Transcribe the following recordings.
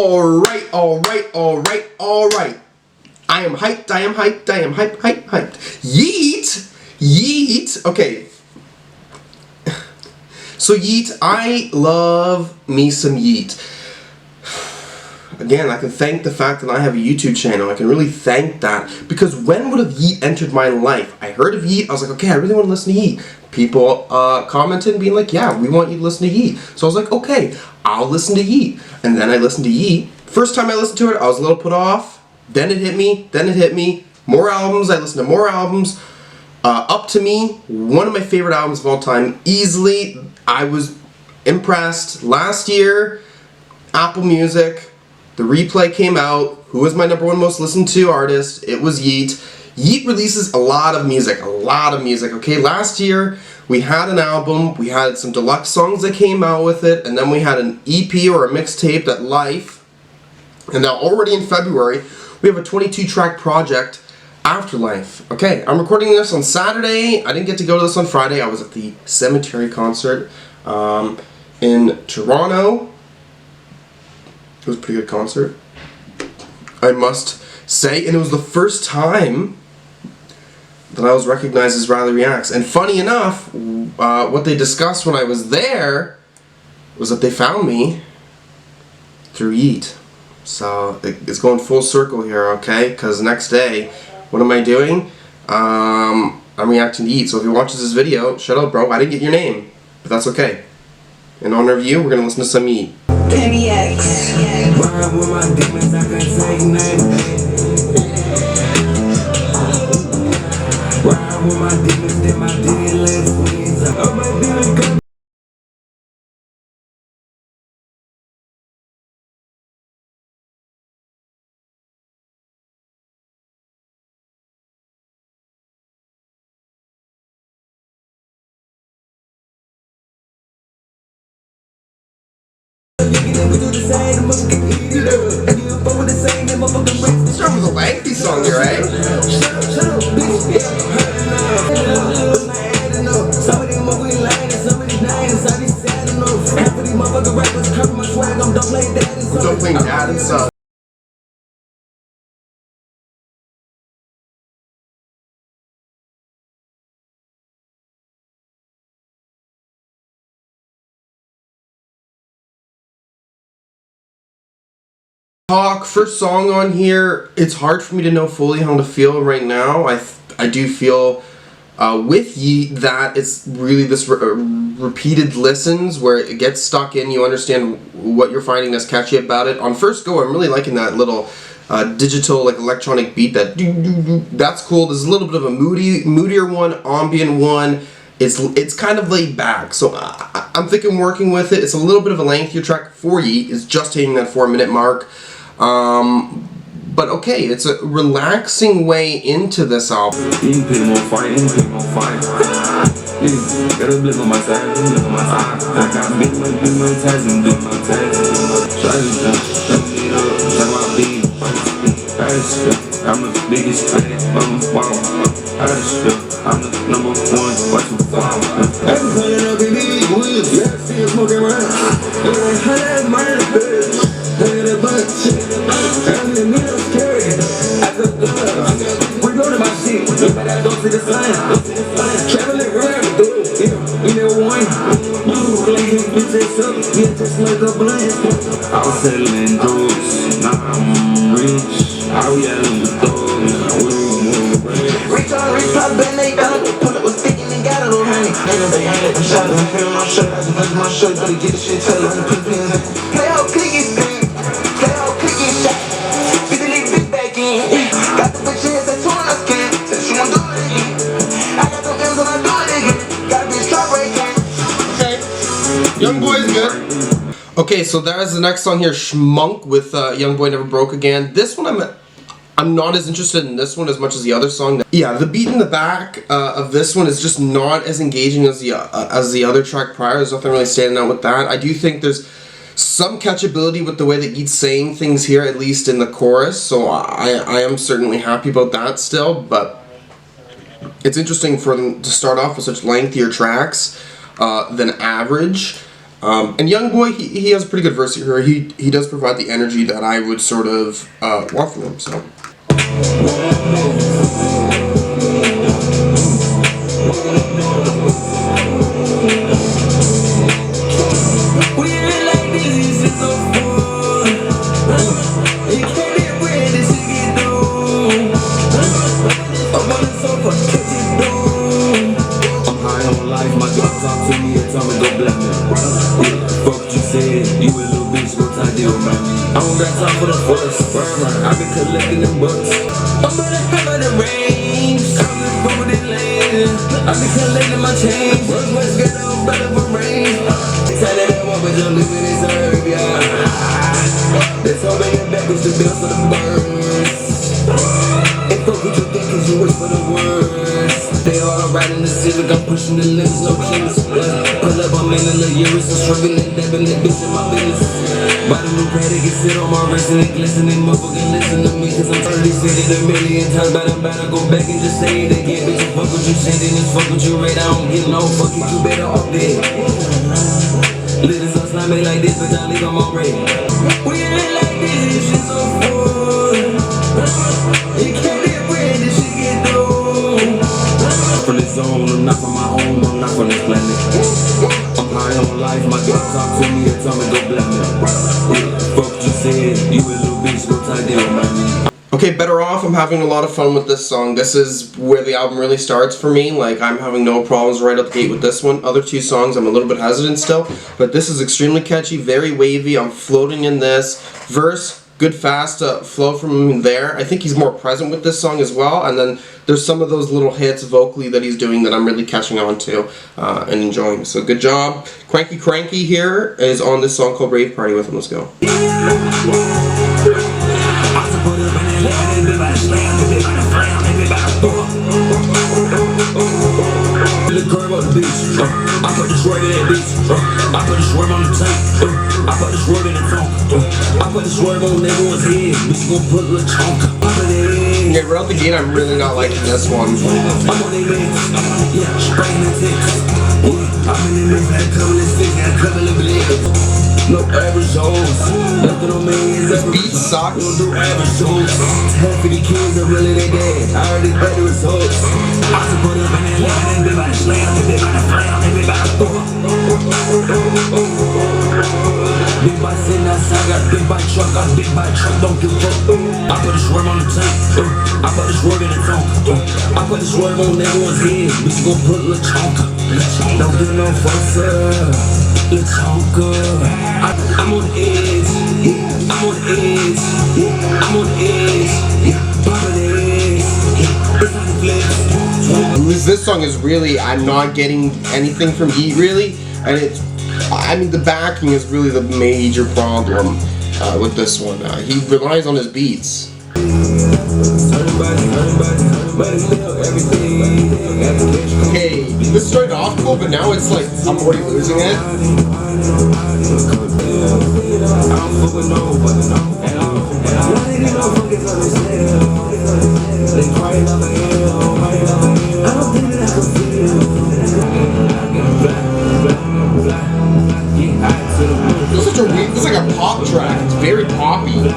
Alright. I am hyped. Hyped. Yeat. Okay. So Yeat, I love me some Yeat. Again, I can thank the fact that I have a YouTube channel. I can really thank that, because when would have Yeat entered my life? I heard of Yeat, I was like, okay, I really want to listen to Yeat. People commented being like, yeah, we want you to listen to Yeat. So I was like, okay, I'll listen to Yeat. And then I listened to Yeat. First time I listened to it, I was a little put off. Then it hit me. More albums, I listened to more albums. Up to Me, one of my favorite albums of all time. Easily, I was impressed. Last year, Apple Music, the replay came out. Who was my #1 most listened to artist? It was Yeat. Yeat releases a lot of music, okay? Last year, we had an album, we had some deluxe songs that came out with it, and then we had an EP or a mixtape at Life. And now already in February, we have a 22-track project, Aftërlyfe. Okay, I'm recording this on Saturday. I didn't get to go to this on Friday. I was at the Cemetery concert in Toronto. It was a pretty good concert, I must say, and it was the first time that I was recognized as Riley Reacts. And funny enough, what they discussed when I was there was that they found me through Yeat. So it's going full circle here, okay? Because next day, what am I doing? I'm reacting to Yeat. So if you watch this video, shout out, bro. I didn't get your name, but that's okay. In honor of you, we're gonna listen to some Yeat. Ride with my demons, I can take names. Ride with my demons, then my dealers wins. I might be a gun. Start with a lengthy song here, eh? Don't play that and son. Talk, first song on here. It's hard for me to know fully how to feel right now. I do feel with Yeat that it's really this repeated listens where it gets stuck in. You understand what you're finding that's catchy about it. On first go, I'm really liking that little digital, like electronic beat. That's cool. There's a little bit of a moodier one, ambient one. It's kind of laid back, so I'm thinking working with it. It's a little bit of a lengthier track for Yeat. It's just hitting that 4-minute mark. But okay, it's a relaxing way into this album. Gotta blip on my side, I got big my tags and do my tags. I'm the biggest fan on the wall. I'm the #1. Watch me fall. I'm pulling up in these wheels. Yeah, see it smoking right. Look at the bunch. I'm in the middle of carrying. I took the love. We go to my shit. I don't see the sign. Traveling around the door. Yeah, we never won. You like him, bitches up. Yeah, just like a blind. I was selling drugs. Now I'm rich. I was yelling with dogs. Reach out, bend, they got it. Pull up with stick and got it on honey. They ain't let me shot it. I'm feeling my shirt. I just my shirt. Better get the shit tailored. Play out clicky spin. Play out clicky shot. Fit the league big back in. Got the bitches that torn us skin. Said she won't do it again. I got them M's and I do it again. Got a bitch drop right again. Okay. YoungBoy is good. Okay, so that is the next song here, Shmunk with YoungBoy Never Broke Again. This one I'm not as interested in this one as much as the other song. Yeah, the beat in the back of this one is just not as engaging as the other track prior. There's nothing really standing out with that. I do think there's some catchability with the way that Yeat's saying things here, at least in the chorus, so I am certainly happy about that still, but it's interesting for them to start off with such lengthier tracks than average. And YoungBoy, he has a pretty good verse here. He does provide the energy that I would sort of want from him. So. I don't got time for the fuss. I've been collecting them bucks. I'm gonna have the range. Coming through the lane. I've been collecting my change. What's got a better for range? Tell that I want, but you're living in herb, yeah. That's all they back was the bill for the birds. And fuck what you think, cause you wish for the worst. They all riding the Civic, I'm pushing the limits, no limits. Pull up, I'm in the little years, I'm struggling and dabbing that bitch in my business. Buy the new paddock and sit on my wrist and it glistening. Motherfucking listen to me, cause I'm already said it a million times. But I'm about to go back and just say it again. Bitch, fuck what you said and it's fuck what you read. I don't get no fuck it, you better off dead. Little so slimy like this, but I leave them on red. We ain't like this, this shit so full. You can't get bread, this shit get through. From this zone, I'm not from my home, I'm not from this planet. I'm high on life, my girl talk to me and tell me go blame me. Fuck what you said, you a little bitch, go tie deal about me. Okay, Better Off, I'm having a lot of fun with this song. This is where the album really starts for me. Like, I'm having no problems right up the gate with this one. Other two songs, I'm a little bit hesitant still. But this is extremely catchy, very wavy. I'm floating in this. Verse, good fast flow from there. I think he's more present with this song as well. And then there's some of those little hits vocally that he's doing that I'm really catching on to and enjoying. So good job. Kranky here is on this song called Rave Party with him. Let's go. The curve on the beach, I put the swerve in that beach, I put the swerve on the tank, I put the swerve in the trunk, I put the swerve on everyone's head, bitch gon' put a little chunk. Okay, right out the gate, I'm really not liking this one. I'm on their legs, yeah, spraying the ticks, I'm in the mix, got a couple of sticks, got a couple of blades. No average hoes, nothing on me is this beat sucks. Don't do average shows. Half of the kids are really they dead. I already bet the results. I just put up in that line and they bout to slam, and they bout to flam, and they bout to throw. Big bike sitting outside, got big bike truck, got big bike truck, don't give a fuck. I put a swerve on the tank, I put a swerve in the trunk, I put a swerve on everyone's head. Bitch gon' put a little chunk. Don't do no fuss up. Little chonker. I'm on the edge, I'm on the edge, I'm on the edge, pop of the edge, it's like a flex. This song is really, I'm not getting anything from Yeat really, and it's, I mean the backing is really the major problem with this one. He relies on his beats. Okay, this started off cool, but now it's like, I'm already losing it. This is like a pop track, it's very poppy.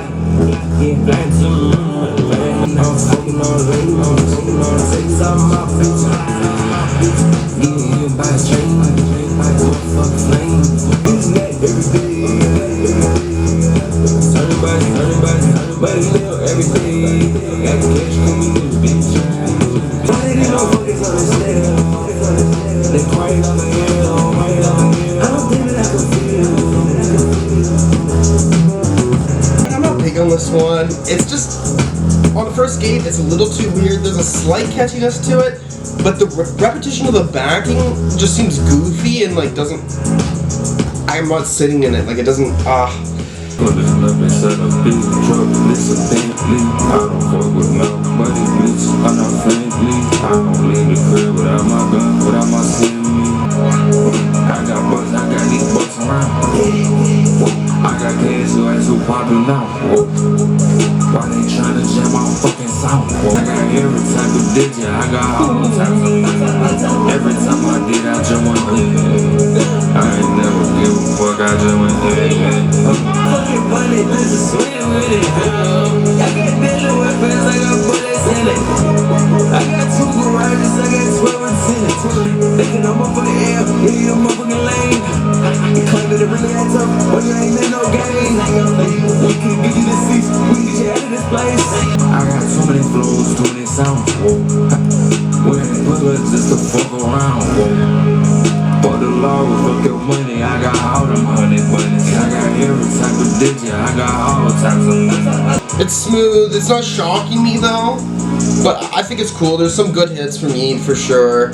On this one, it's just on the first gate it's a little too weird. There's a slight catchiness to it, but the repetition of the backing just seems goofy and like doesn't, I'm not sitting in it, like it doesn't Put this love inside a big truck, this a Bentley. I don't fuck with nobody, bitch, I'm not friendly. I don't leave the crib without my gun, without my semi. I got bucks, I got these bucks around. I got cash, your ass who poppin' out. Why they tryna jam my fucking sound? I got every type of digit, I got all types of things. Every time I did, I jump on it. I ain't never give a fuck. I just went fucking money, this is swim with it. I got deadly weapons, I got bullets in it. I got 2 garages, I got 12 tenants. Thinking I'm motherfucking air, yeah, you a motherfucking lane. You claim that it really adds up, but you ain't in no game. We can get you the seats, we can get you out of this place. I got so many flows, doing it sound. Wearing bullets just to fuck around. For the law, fuck your money. I got all them honey bunnies. I got every type of digit. I got all types of money. It's smooth. It's not shocking me though, but I think it's cool. There's some good hits from Yeat for sure.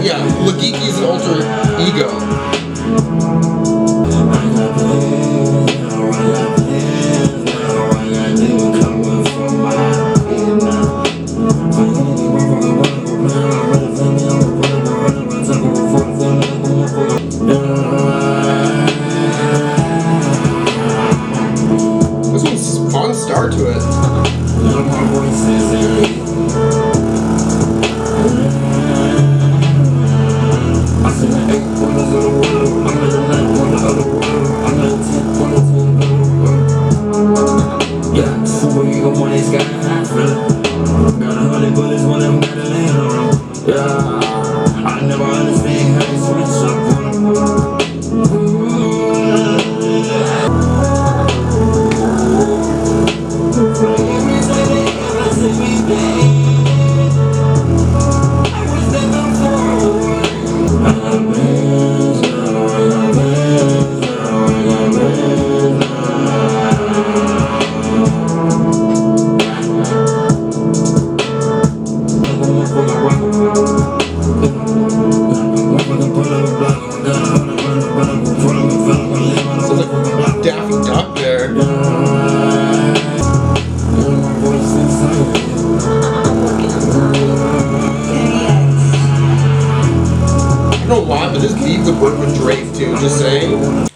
Yeah, Luh Geëky's an alter ego. This one's a fun start to it.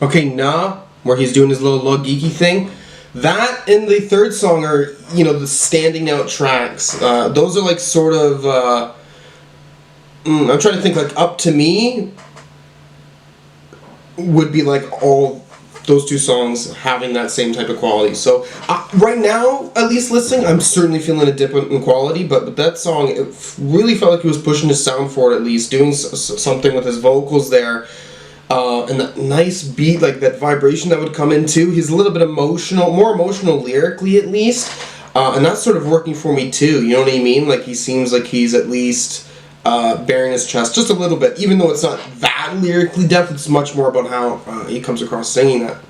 Okay, Nah, where he's doing his little Luh Geëky thing, that and the third song are, you know, the standing out tracks. Those are like sort of, I'm trying to think, like Up to Me would be like all those 2 songs having that same type of quality. So right now, at least listening, I'm certainly feeling a dip in quality, but with that song, it really felt like he was pushing his sound forward at least, doing something with his vocals there. And that nice beat, like that vibration that would come in too. He's a little bit emotional, more emotional lyrically at least, and that's sort of working for me too, you know what I mean? Like he seems like he's at least bearing his chest just a little bit, even though it's not that lyrically depth, it's much more about how he comes across singing that.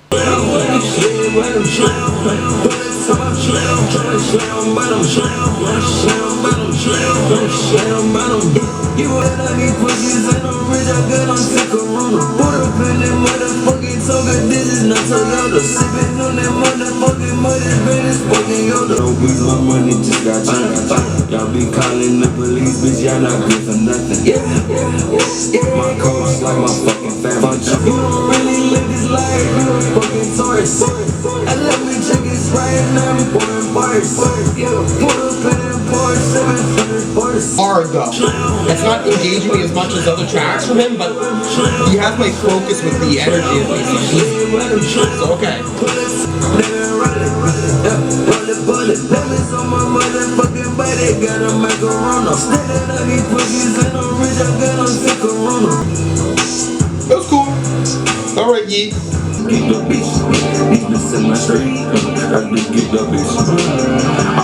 You and I need pussies and I'm rich, I got on sick corona. Put up in that motherfucking toga, this is not Toyota. Sippin' on that motherfucking mother, British fucking Yoda. No beats, my money just got changed. Y'all be calling the police, bitch, y'all not good for nothing. My coach like my fucking family. You don't really live this life, you a fucking tourist. I let me check this right now, I'm pouring bars. Put up in that Porsche, 700 bars. Hard though. It's not engaging me as much as other tracks from him, but he has my focus with the energy of these. So okay. That was cool. Alright, Yeat. I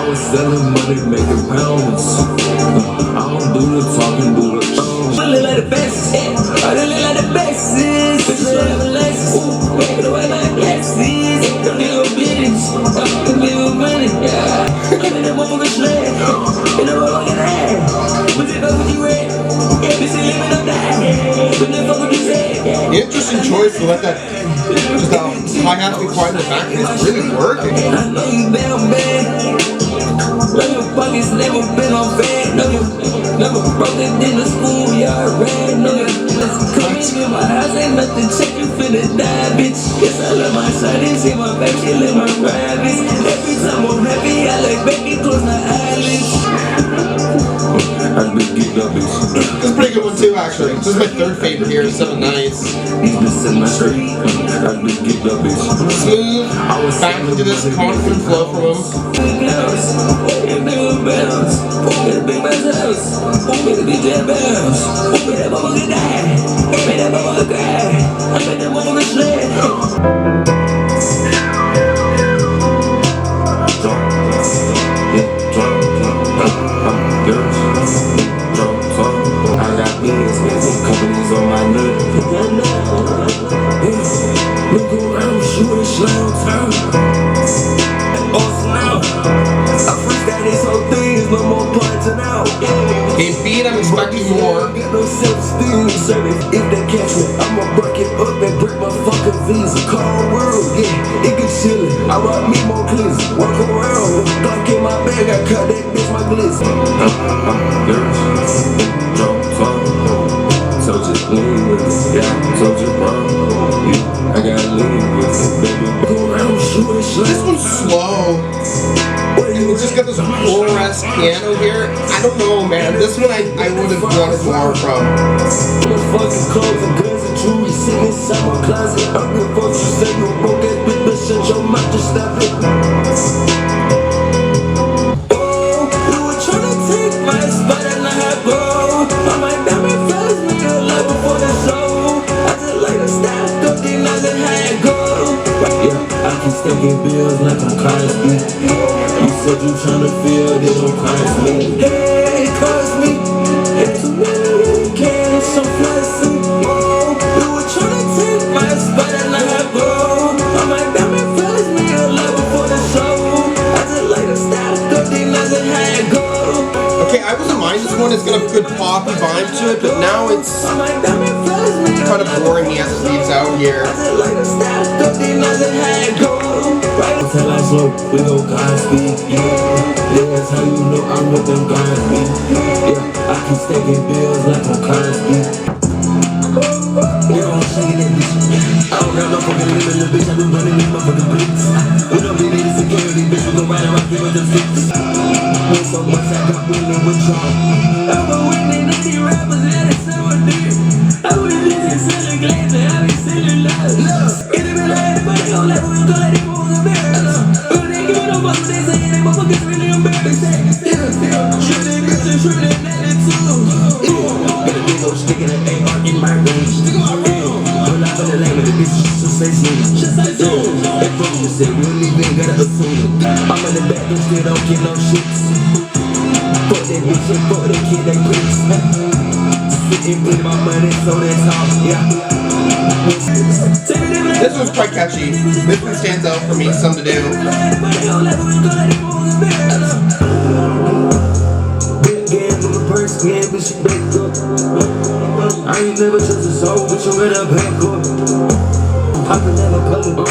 was selling money, making pounds. I don't do the talking, do the thumbs. I look like the best, I look like the best. Bitches like the Lexus, make it away like glasses. Don't need no business, don't need no money. I'm in that motherfucking sled, in the road like an ass. But you know what you read? Yeah, bitch, you living up that. But then fuck what you said. Interesting choice to let that, just how hi-hats be quiet in the back, it's really working. I know you damn bad. Know your pockets never been on bed. Know you never broke it in the schoolyard red. Know you coming in my house, ain't nothing check, you finna die, bitch. Yes, I love my shawty, see my back, she live my rabbits. Every time I'm happy, I like baby, close my eyelids. This is a pretty good one too, actually. This is my third favorite here, 7 Nights. Smooth, back into this confident flow from him. Companies on my neck. Look around, shooting Slamm turn. Awesome now. I freestyle these whole things, no more pointing out. Okay, beat, I'm expecting more. Got no self-esteem, service. If they catch me, I'ma break it up and break my fucking visa. Cold world, yeah, it get chilly. I rock me more cleans. Walk around, Glock in my bag, I cut that bitch my glitz. Told you lean with it, yeah, told you wrong. Yeah, I gotta lean with it, baby. Go around shooting Slamm. This one's slow. It's just got this full-ass piano here. I don't know, man. This one I would have wanted more from. Much fucking clothes and guns and jewelry sitting inside my closet. I'm good folks, you say you broke that bitch, but shut your mouth, just stop it. Oh, you were tryna take my spot and I had gold. I might diamond flies me alive before the show. I just like to stack up these nuts and had gold. Yeah, I keep stacking bills like I'm Cosby. You said you tryna feel they don't cost me. Hey, it cost me. And too many cans, some flexing. Oh, you were tryna take my spot and I had gold. I might diamond flies me alive before the show. I just like to stack up these nuts and had gold. Okay, I wasn't minding this one. It's got a good poppy vibe to it, but now it's kind of boring me as it leaves out here. Tell I slow, we go Godspeed, yeah. That's how you know I'm with them Godspeed. Yeah, I keep stacking bills like I'm Cosby. Yeah, I'm shaking that bitch. I don't got no fucking limit, little bitch. I been running these motherfucking bricks. We don't be needing security, bitch. We gon' ride around here with them sticks. With so much I got winning with y'all. I'm a winning 80 rappers and it's so deep. I was just selling glass and I be selling love. It be like everybody gon' let me go let it go on the mirror. But they give no fuck, they say they motherfuckers really embarrassing. Shooting bitch and shooting at it too. Got a big old stick and an AR in my range. Pull out for the lane with the bitch, just say smooth. That fuck just said we don't even gotta assume. I'm in the bathroom, still don't get no shits. Fuck that bitch and fuck that kid, that bricks. Sitting with my money, so that's all, yeah. This one's quite catchy. This one stands out for me, something to do. Big game from the purse, yeah, bitch, she back up. I ain't never trust a soul, but you better back up. Poppin' at a public,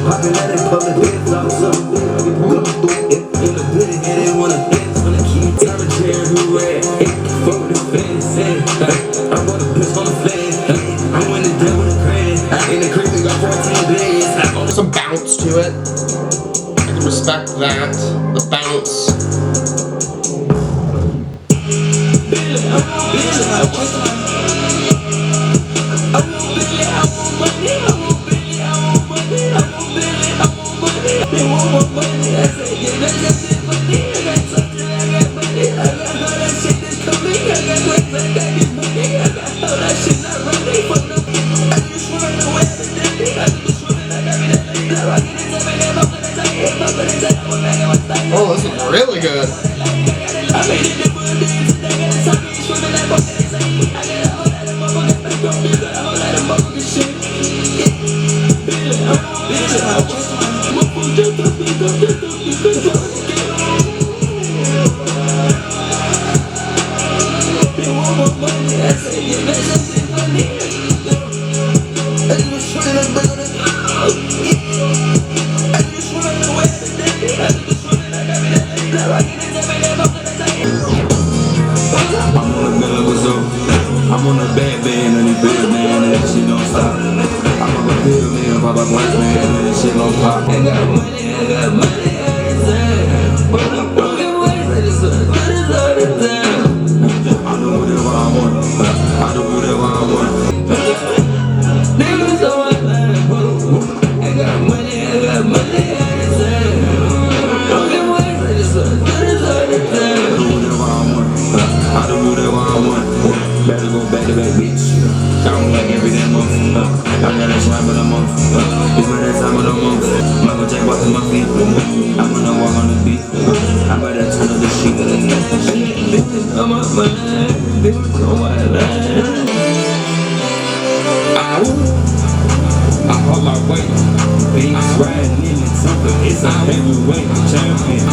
poppin' at a public, dance off something. Go through it in the building, and they wanna dance on the key. Tell the chair who ran, fuck with the fans, I'm gonna piss on the flag. I'm in the dead with a crash. In the crib, we got 14 days. Some bounce to it. I can respect that. The bounce. Oh, this is really good. I'm on a bad band and he big man and that shit don't stop. I'm on a pill man, pop up one man and that shit don't pop. I got money, but I'm broken ways, but it's all the time. I hold my weight. Beats riding in the temper. It's a heavyweight champion.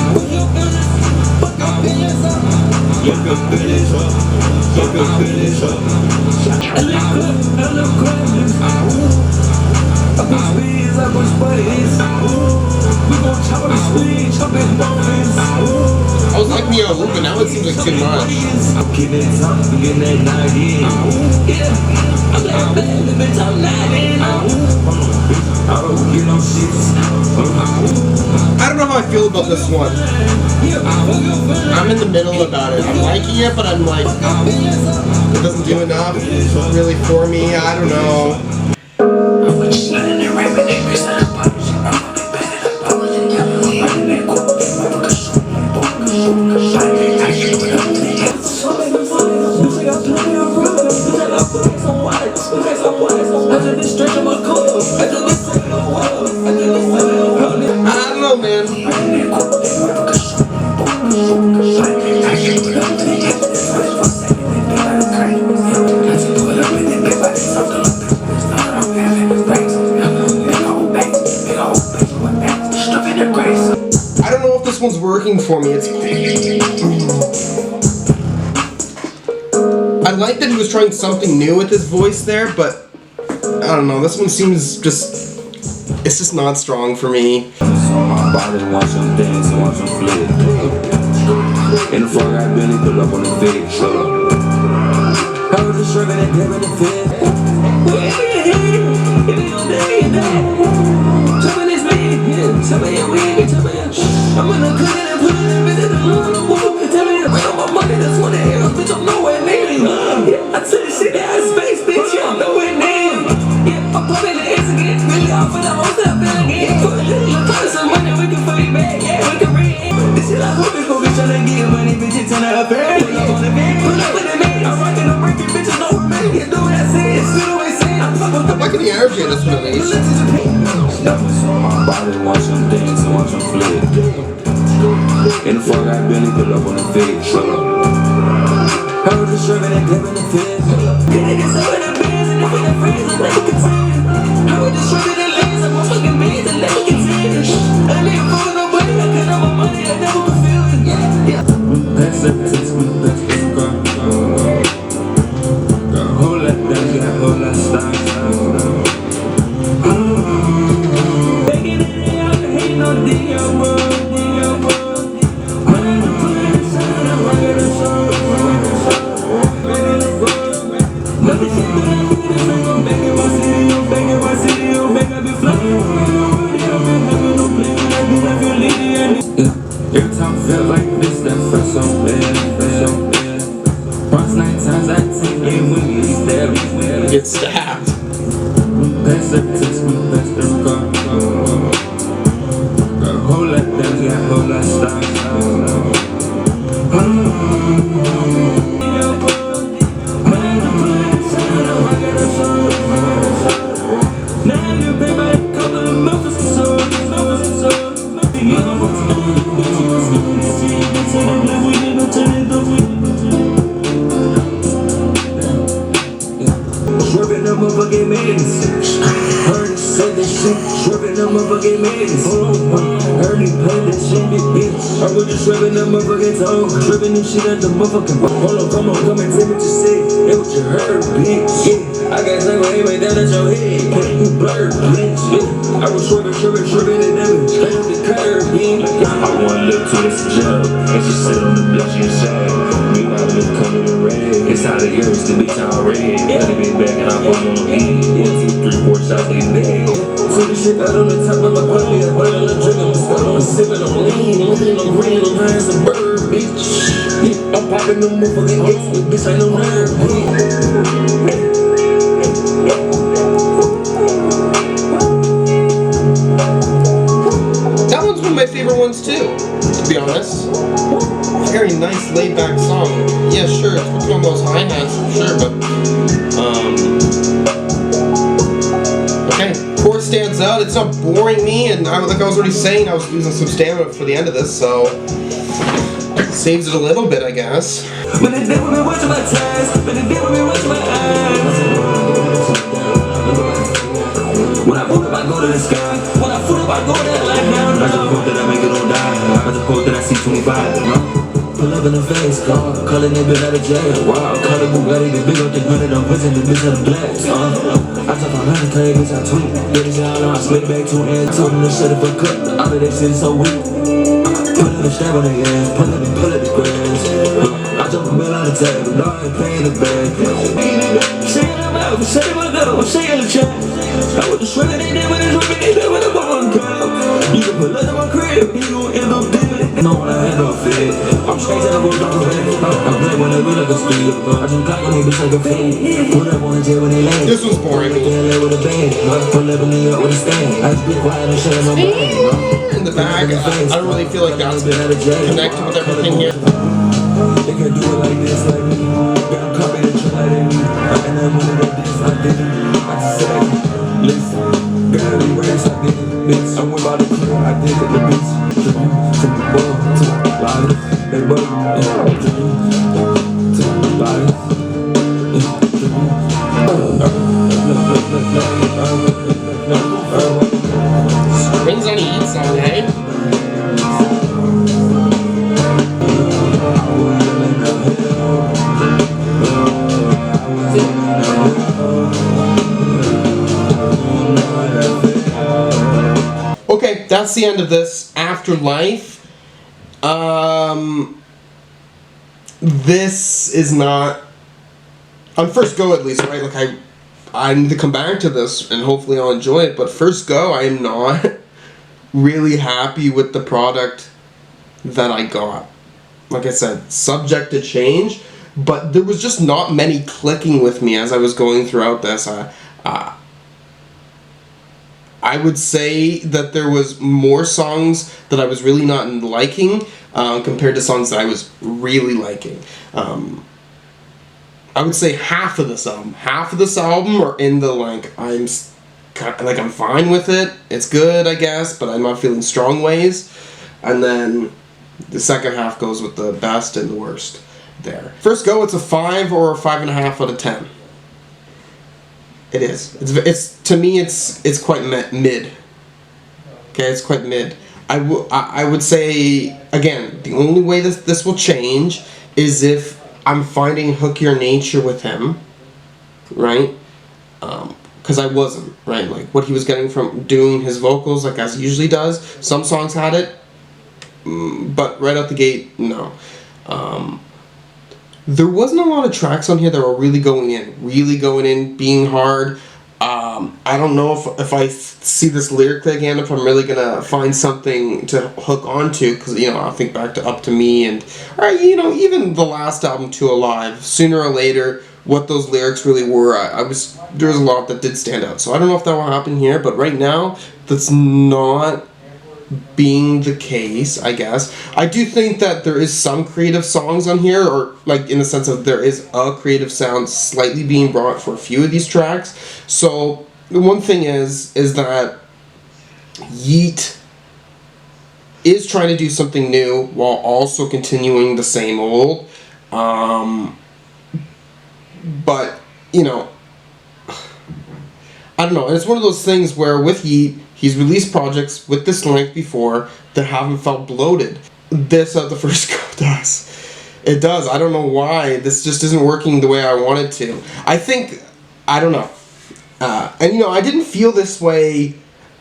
Fuck your feelings up. You can finish up. You can finish up. I look good. I push speeds, I push buddies. We gon' chop the speed, chop it muffins. I was like me on Homë, but now it seems like too much. I'm keeping it tough, I'm getting that 90. Yeah, I'm like a bad bitch, I'm 90. I don't get no shit. I don't know how I feel about this one. I'm in the middle about it. I'm liking it, but I'm like, it doesn't do enough really for me. I don't know. I don't know, man. I don't know if this one's working for me. I like that he was trying something new with his voice there, but I don't know, this one seems it's just not strong for me. My body, watch them dance and watch them flip. In the front, I Billy pull up on the fix. I was just serving that devil in the fit. Whoever you hear, if you don't know, you know. Something is me, something you weak, something you. I'm gonna cut it and put it in the room. Tell me to bring up my money, that's what it is. Bitch, I'm nowhere near you. I took this shit out of space, bitch, I'm nowhere near you. Yeah, I'm popping the ass again, really off for the whole stuff again. Put a little part of some money, we can put it back, yeah, we can read it. This shit like hope it's gonna be trying to get money, bitch, it's turn out fair. Pull up on the bed, pull up with the man. I'm rocking, I'm breaking, bitches know what man. You do what I say, it's still the way I say. I'm liking the energy in this release. Diamonds on my body, watch them dance and watch them flip. In the front, I Billy pull up on the fix. I was just serving that devil in the fit. Can I get some of the bands and if we got friends, I'm never content. I was just serving the lanes, I'm fucking bands and never content. I didn't fall with nobody, I cut out my money, I never could feel it. Yeah. Pass it, text me, that's the car. Got a whole lot down, got a whole lot style. Taking it out, ain't no D.O. Every time I felt like this, that felt so bad. Once 9 times I take it when you stab. Get stabbed. Pass up, text me, pass the car. Got a whole lot down, got a whole lot style. Now you pay by a couple of months or so. Swerving the motherfucking madness. Heard it say this shit. Swerving the motherfucking madness. Heard it play this shit, bitch. I was just swerving the motherfucking tongue. Swerving this shit at the motherfucking bar. Hold on, come and tell me what you said. It what you heard, bitch. Yeah, I got something way down at your head. You blurred, bitch. Yeah, I was swerving and then straight up the curb, bitch. I want to look to this job. And she sit on the blush inside. Meanwhile, it's coming in red. It's how the ears to be all red. Let it be back and I put on the head. 1, 2, 3, 4 shots in the bag. So the shit out on the top of my body. I bite on the drink, I'm stuck, I'm sipping, I'm lean. I'm green, I'm high as a bird, bitch. Yeah, I'm popping them motherfucking X, but bitch, I know nerve, That one's one of my favorite ones too, to be honest. Very nice laid back song. Yeah, sure, it's working on those hi-hats for sure, but okay, chord stands out. It's not boring me, and like I was already saying, I was losing some stamina for the end of this, so saves it a little bit, I guess. When the devil been watching my ties, when the devil been watching my eyes. When I pull up, I go to the sky. When I pull up, I go to that life now. I just hope that I make it on die. I just hope that I see 25. Pull up in the face, car, calling it been out of jail. Wow, call it Bugatti, the big old thing, 100 on prison, the bitch on the blacks. I took 100K, bitch, I tweet. Bitch, I split back to and told them to shut the fuck up. All of that shit is so weak. Pull up the stab on the ass, pull up the grass. I jump a mill on the table, no, I ain't paying the bag. Say it out loud, say it out loud, say it in the chat. I was just shrinking, they did what it's working, they did what I'm on crowd. You can pull up to my crib, you gon' end up dead. No, I ain't no fit. I'm straight to the road, I'm black when they be like a speed. I just got when they bitch like a fiend. Put up on the jail when they land. This was boring. With a band, pull up in New York with a stand. I just be quiet and shut my brain. In the bag, I don't really feel like that's connected with everything here. They can't do it like this, like me. Got a copy to try like me. And I'm one of the this, I did it. I just said, listen. Got a race, I did it, bitch. I'm with all the crew, I did it, the bitch. To the ball, to the body. They work, to the body. Springs on the Yeat song, eh? Okay, that's the end of this. Afterlife. This is not on first go, at least, right? Like I need to come back to this and hopefully I'll enjoy it. But first go, I am not really happy with the product that I got. Like I said, subject to change, but there was just not many clicking with me as I was going throughout this. I would say that there was more songs that I was really not liking compared to songs that I was really liking. I would say half of this album are in the I'm fine with it. It's good, I guess, but I'm not feeling strong ways. And then the second half goes with the best and the worst there. First go, it's a 5 or a 5.5 out of 10. It is. It's to me, it's quite mid. Okay, it's quite mid. I would say, again, the only way this will change is if I'm finding hookier nature with him, right? Because I wasn't, right? Like what he was getting from doing his vocals, like as he usually does. Some songs had it, but right out the gate, no. There wasn't a lot of tracks on here that were really going in, being hard. I don't know if I see this lyrically again, if I'm really gonna find something to hook onto, because I think back to Up to Me and even the last album, To Alive. Sooner or later, what those lyrics really were, there was a lot that did stand out. So I don't know if that will happen here, but right now that's not being the case, I guess. I do think that there is some creative songs on here, or like in the sense of there is a creative sound slightly being brought for a few of these tracks. So the one thing is that Yeat is trying to do something new while also continuing the same old. But I don't know. And it's one of those things where with Yeat, he's released projects with this length before that haven't felt bloated. This at the first go does. It does. I don't know why. This just isn't working the way I want it to. I don't know. And I didn't feel this way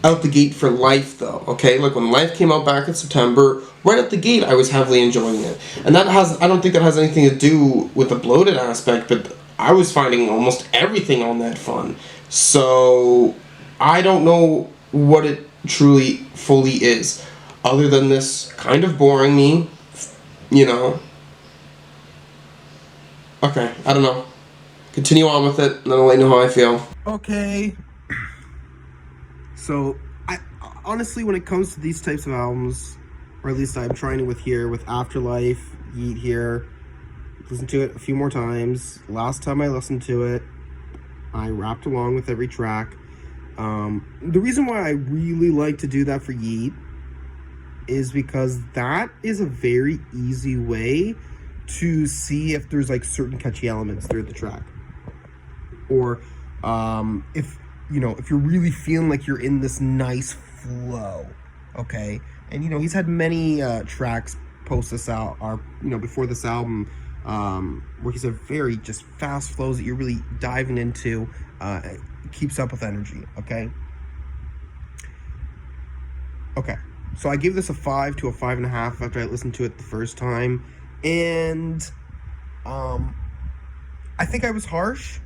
out the gate for Life though, okay? Like when Life came out back in September, right out the gate I was heavily enjoying it. And I don't think that has anything to do with the bloated aspect, but I was finding almost everything on that fun. So I don't know what it truly fully is, other than this kind of boring me, Okay, I don't know. Continue on with it, and then I'll let you know how I feel. Okay. So, honestly, when it comes to these types of albums, or at least I'm trying it with Afterlife, Yeat here, listened to it a few more times. Last time I listened to it, I rapped along with every track. The reason why I really like to do that for Yeat is because that is a very easy way to see if there's certain catchy elements through the track, or if you know, if you're really feeling like you're in this nice flow, okay? And, you know, he's had many tracks post this out, or, you know, before this album, where he's a very just fast flows that you're really diving into, keeps up with energy, okay? Okay, so I gave this a 5 to a 5.5 after I listened to it the first time, and I think I was harsh,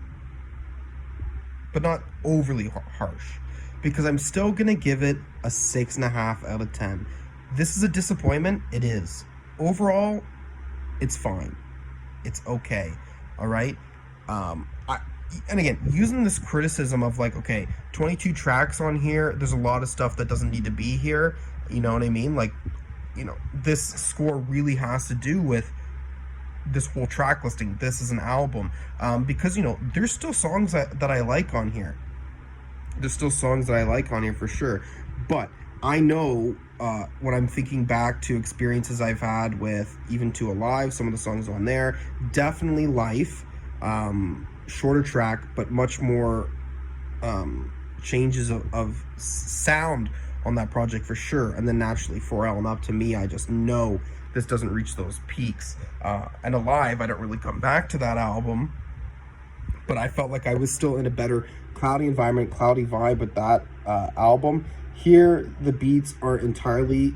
but not overly harsh, because I'm still gonna give it a 6.5 out of 10. This is a disappointment. It is. Overall, it's fine. It's okay. All right. And again, using this criticism of like, okay, 22 tracks on here, there's a lot of stuff that doesn't need to be here. You know what I mean? Like, you know, this score really has to do with this whole track listing. This is an album, because, you know, there's still songs that I like on here. There's still songs that I like on here for sure. But I know when I'm thinking back to experiences I've had with even To Alive, some of the songs on there, definitely Life, shorter track, but much more changes of sound on that project for sure. And then naturally 4L and up, to me, I just know this doesn't reach those peaks. And Alive, I don't really come back to that album, but I felt like I was still in a better cloudy environment, cloudy vibe with that album. Here, the beats are entirely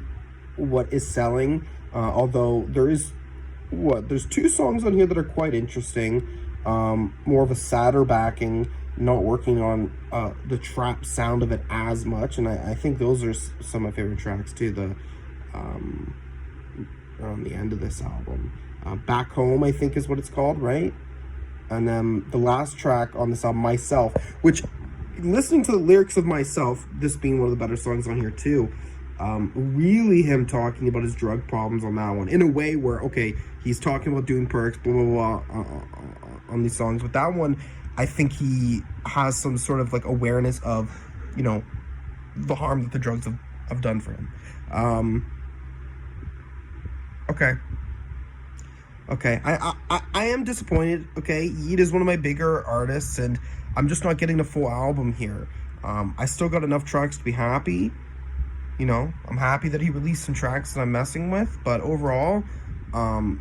what is selling, although there's 2 songs on here that are quite interesting, more of a sadder backing, not working on the trap sound of it as much, and I think those are some of my favorite tracks too, on the end of this album. Back Home, I think is what it's called, right? And then the last track on this album, Myself, which, listening to the lyrics of Myself, this being one of the better songs on here too, really him talking about his drug problems on that one, in a way where, okay, he's talking about doing perks, blah, blah, blah, on these songs. But that one, I think he has some sort of like awareness of, you know, the harm that the drugs have done for him. Okay, I am disappointed. Okay, Yeat is one of my bigger artists, and I'm just not getting the full album here. I still got enough tracks to be happy. You know, I'm happy that he released some tracks that I'm messing with, but overall,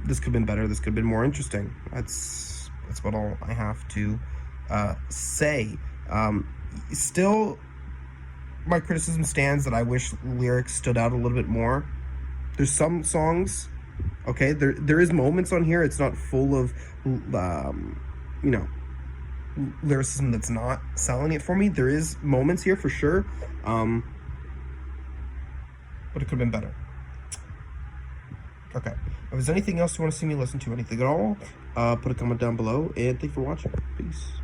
this could have been better. This could have been more interesting. That's what all I have to say. Still, my criticism stands that I wish lyrics stood out a little bit more. There's some songs, okay, there is moments on here. It's not full of, you know, lyricism that's not selling it for me. There is moments here for sure, but it could have been better. Okay, if there's anything else you want to see me listen to, anything at all, put a comment down below, and thank you for watching. Peace.